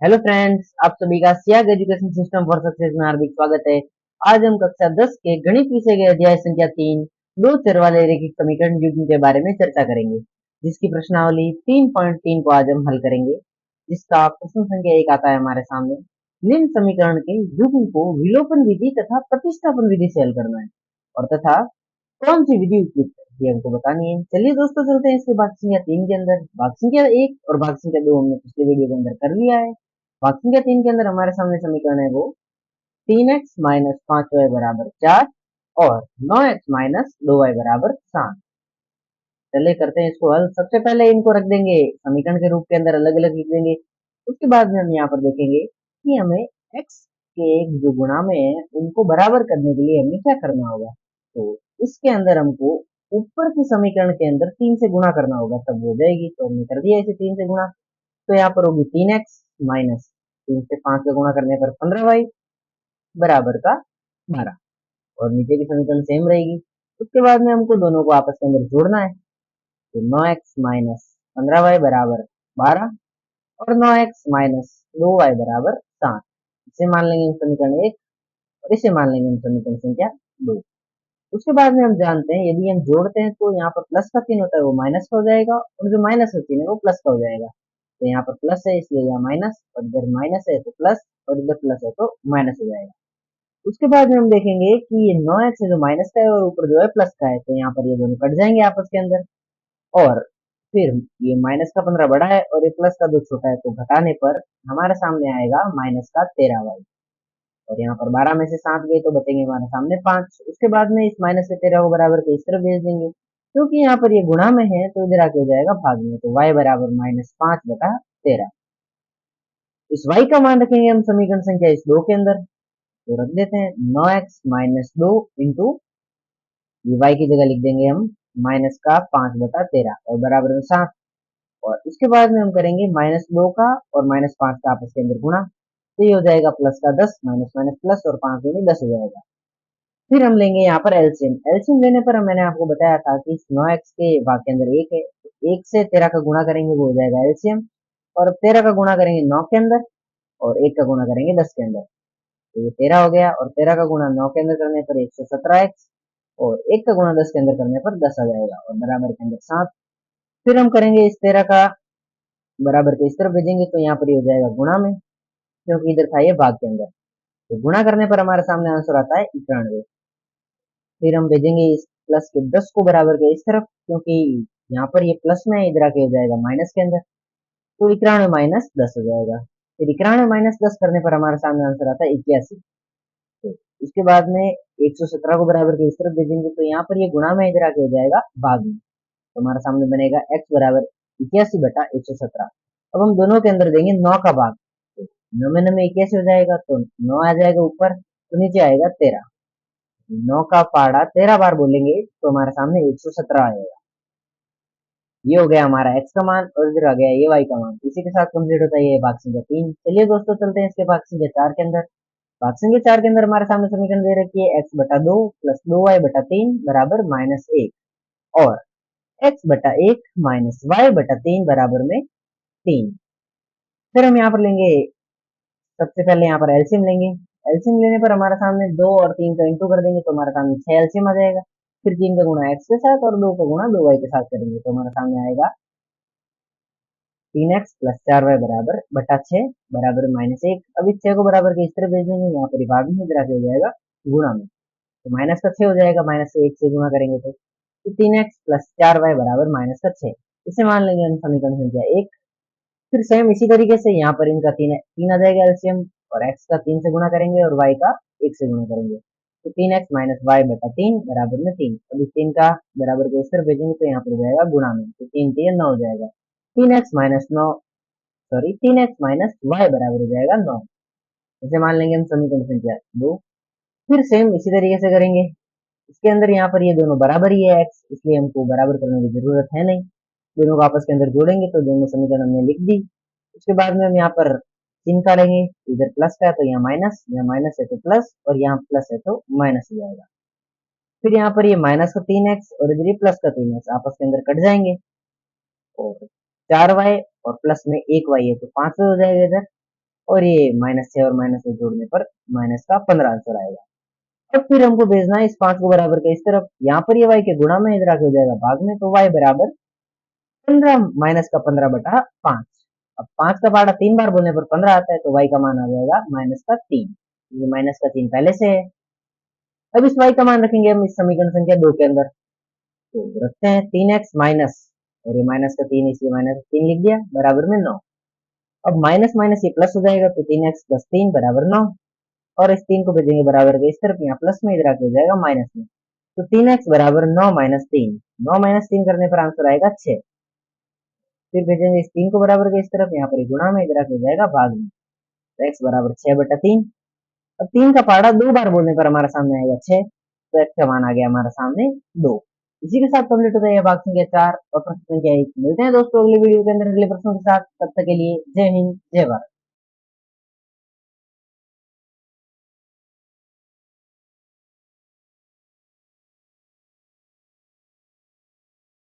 Hello friends, आप सभी का Siyag education system for success में हार्दिक स्वागत है। आज हम कक्षा 10 के गणित विषय के अध्याय संख्या 3 दो चर वाले रैखिक समीकरण युग्म के बारे में चर्चा करेंगे, जिसकी प्रश्नावली 3.3 को आज हम हल करेंगे। जिसका प्रश्न संख्या 1 आता है हमारे सामने। निम्न समीकरण के युग्म को विलोपन विधि तथा प्रतिस्थापन विधि से हल करना है और तथा कौन सी विधि उपयुक्त है ये हमको बतानी है। चलिए दोस्तों, चलते हैं इसके भाग संख्या 3 के अंदर। भाग संख्या 1 और भाग संख्या 2 हमने पिछले वीडियो के अंदर कर लिया है। भाग संख्या 3 के अंदर हमारे सामने समीकरण है वो 3x - 5y बराबर 4 और 9x - 2y बराबर 7। चलिए करते हैं इसको हल। सबसे पहले इनको रख देंगे समीकरण के रूप के अंदर, अलग अलग लिख देंगे। उसके बाद में हम यहाँ पर देखेंगे कि हमें x के जो गुणा में है उनको बराबर करने के लिए हमें क्या करना होगा। तो इसके अंदर हमको ऊपर के समीकरण के अंदर 3 से गुणा करना होगा, तब हो जाएगी। तो हमने कर दिया इसे 3 से गुणा। तो यहाँ पर होगी 3x माइनस 3 से 5 का गुणा करने पर 15y बराबर का 12 और नीचे की समीकरण सेम रहेगी। उसके बाद में हमको दोनों को आपस के अंदर जोड़ना है। तो 9x माइनस 15y बराबर 12 और 9x माइनस 2y बराबर 7। इसे मान लेंगे हम समीकरण 1 और इसे मान लेंगे हम समीकरण संख्या 2। उसके बाद में हम जानते हैं यदि हम जोड़ते हैं तो यहाँ पर प्लस का चिन्ह होता है वो माइनस का हो जाएगा और जो माइनस का चिन्ह है वो प्लस का हो जाएगा। तो यहाँ पर प्लस है इसलिए यहाँ माइनस, और इधर माइनस है तो प्लस, और इधर प्लस है तो माइनस हो जाएगा। उसके बाद में हम देखेंगे कि ये 9x है जो माइनस का है और ऊपर जो है प्लस का है, तो यहाँ पर ये दोनों कट जाएंगे आपस के अंदर। और फिर ये माइनस का 15 बड़ा है और ये प्लस का 2 छोटा है, तो घटाने पर हमारे सामने आएगा माइनस का 13y। और यहाँ पर 12 में से 7 गए तो बचेंगे हमारे सामने 5। उसके बाद में इस माइनस से 13 को बराबर के इस तरफ भेज देंगे, क्योंकि यहाँ पर ये गुणा में है तो इधर आके हो जाएगा भाग में। तो y बराबर -5/13। इस y का मान रखेंगे हम समीकरण संख्या इस 2 के अंदर। तो रख देते हैं 9x - 2 इंटू ये y की जगह लिख देंगे हम माइनस का 5/13 और बराबर में 7। और इसके बाद में हम करेंगे -2 का और -5 का आपस के अंदर गुणा। तो ये हो जाएगा प्लस का 10 माइनस माइनस प्लस और 5 दूनी 10 हो जाएगा। फिर हम लेंगे यहाँ पर एलसीएम। एलसीएम लेने पर मैंने आपको बताया था कि 9x के भाग के अंदर 1 है, तो 1 से 13 का गुणा करेंगे वो हो जाएगा एलसीएम। और 13 का गुणा करेंगे 9 के अंदर और 1 का गुणा करेंगे 10 के अंदर। तो ये 13 हो गया और 13 का गुणा 9 के अंदर करने पर 117x और 1 का गुणा 10 के अंदर करने पर 10 आ जाएगा और बराबर के अंदर 7। फिर हम करेंगे इस 13 का बराबर के इस तरफ भेजेंगे तो यहाँ पर ये हो जाएगा गुणा में, क्योंकि इधर था ये भाग के अंदर। तो गुणा करने पर हमारे सामने आंसर आता है 91। फिर हम भेजेंगे इस प्लस के 10 को बराबर के इस तरफ, क्योंकि यहाँ पर ये प्लस में है, इधर आके हो जाएगा माइनस के अंदर। तो 91 माइनस 10 हो जाएगा। फिर 91 माइनस 10 करने पर हमारे सामने आंसर आता है 81। तो इसके बाद में 117 को बराबर के इस तरफ भेजेंगे तो यहाँ पर ये गुणा में इधर आके हो जाएगा भाग में। तो हमारे सामने बनेगा x बराबर 81/117। अब हम दोनों के अंदर देंगे 9 का भाग। तो 9 में 9 में 81 हो जाएगा तो 9 आ जाएगा ऊपर, तो नीचे आएगा 13। 9 का पाड़ा 13 बार बोलेंगे तो हमारे सामने 117 आएगा। ये हो गया हमारा x का मान और इधर आ गया ये y का मान। इसी के साथ कंप्लीट होता है ये भाग संख्या 3। चलिए दोस्तों, चलते हैं इसके भाग संख्या 4 के अंदर। भाग संख्या 4 के अंदर हमारे सामने समीकरण दे रखी है x/2 प्लस 2y/3 बराबर -1 और x/1 माइनस y/3 बराबर में 3। फिर हम यहाँ पर लेंगे, सबसे पहले यहाँ पर एलसीएम लेंगे। एलसीएम लेने पर हमारे सामने 2 और 3 का इंटू कर देंगे तो हमारे सामने 6 एलसीएम आ जाएगा। फिर 3 का गुणा x के साथ और 2 का गुणा 2y के साथ करेंगे तो हमारे सामने आएगा 3x प्लस 4y बराबर बटा 6 बराबर -1। अब इस 6 को बराबर के इस तरह भेज देंगे, यहाँ पर भाग में इधर आके हो जाएगा गुणा में। तो माइनस का 6 हो जाएगा, माइनस से 1 से गुणा करेंगे तो 3x प्लस 4y बराबर माइनस का 6। इसे मान लेंगे हम समीकरण संख्या 1। फिर सेम इसी तरीके से यहाँ पर इनका 3 आ जाएगा एलसीएम, और x का 3 से गुणा करेंगे और y का 1 से गुणा करेंगे। तो 3x माइनस वाई बटा 3 बराबर में 3। अब इस 3 का बराबर के इस तरफ भेजेंगे तो यहाँ पर हो जाएगा गुणा में। तो 3 3 9 हो जाएगा। 3x minus 9, sorry 3x minus Y बराबर हो जाएगा 9। इसे मान लेंगे हम समीकरण संख्या 2। फिर सेम इसी तरीके से करेंगे। इसके अंदर यहाँ पर ये दोनों बराबर ही है x, इसलिए हमको बराबर करने की जरूरत है नहीं। दोनों को आपस के अंदर जोड़ेंगे तो दोनों समीकरण हमने लिख दी। उसके बाद में हम यहाँ पर चिन्ह करेंगे, इधर प्लस का है तो यहाँ माइनस है तो प्लस और यहाँ प्लस है तो माइनस हो जाएगा। फिर यहाँ पर ये माइनस का 3x और इधर ये प्लस का 3x आपस के अंदर कट जाएंगे और 4y और प्लस में 1y है तो 5 हो जाएगा इधर। और ये -6 और -6 जोड़ने पर माइनस का 15 आंसर आएगा। अब फिर हमको भेजना है इस 5 को बराबर के इस तरफ, यहाँ पर ये y के गुणा में इधर आके हो जाएगा भाग में, तो y बराबर 15 माइनस का 15 बटा 5। अब 5 का पारा 3 बार बोलने पर 15 आता है, तो y का मान आ जाएगा -3। ये -3 पहले से है। अब इस y का मान रखेंगे हम इस समीकरण संख्या 2 के अंदर, तो रखते हैं 3x माइनस, और ये माइनस का 3 इसलिए -3 लिख दिया, बराबर में 9। अब माइनस माइनस ये प्लस हो जाएगा, तो 3x प्लस 3 बराबर 9, और इस 3 को भेजेंगे बराबर के इस तरफ, यहाँ प्लस में इधर आके हो जाएगा माइनस में, तो 3x बराबर 9 माइनस 3, 9 माइनस 3 करने पर आंसर आएगा 6। फिर भेजेंगे इस 3 को बराबर के इस तरफ, यहाँ पर गुणा में इधर आके हो जाएगा भाग में, तो x बराबर 6 बटा 3। अब 3 का पहाड़ा 2 बार बोलने पर हमारे सामने आएगा 6, तो x का मान आ गया हमारे सामने 2। इसी के साथ कंप्लीट होता है भाग संख्या 4 और प्रश्न संख्या 1। मिलते हैं दोस्तों अगले वीडियो के अंदर अगले प्रश्नों के साथ, तब तक के लिए जय हिंद जय भारत।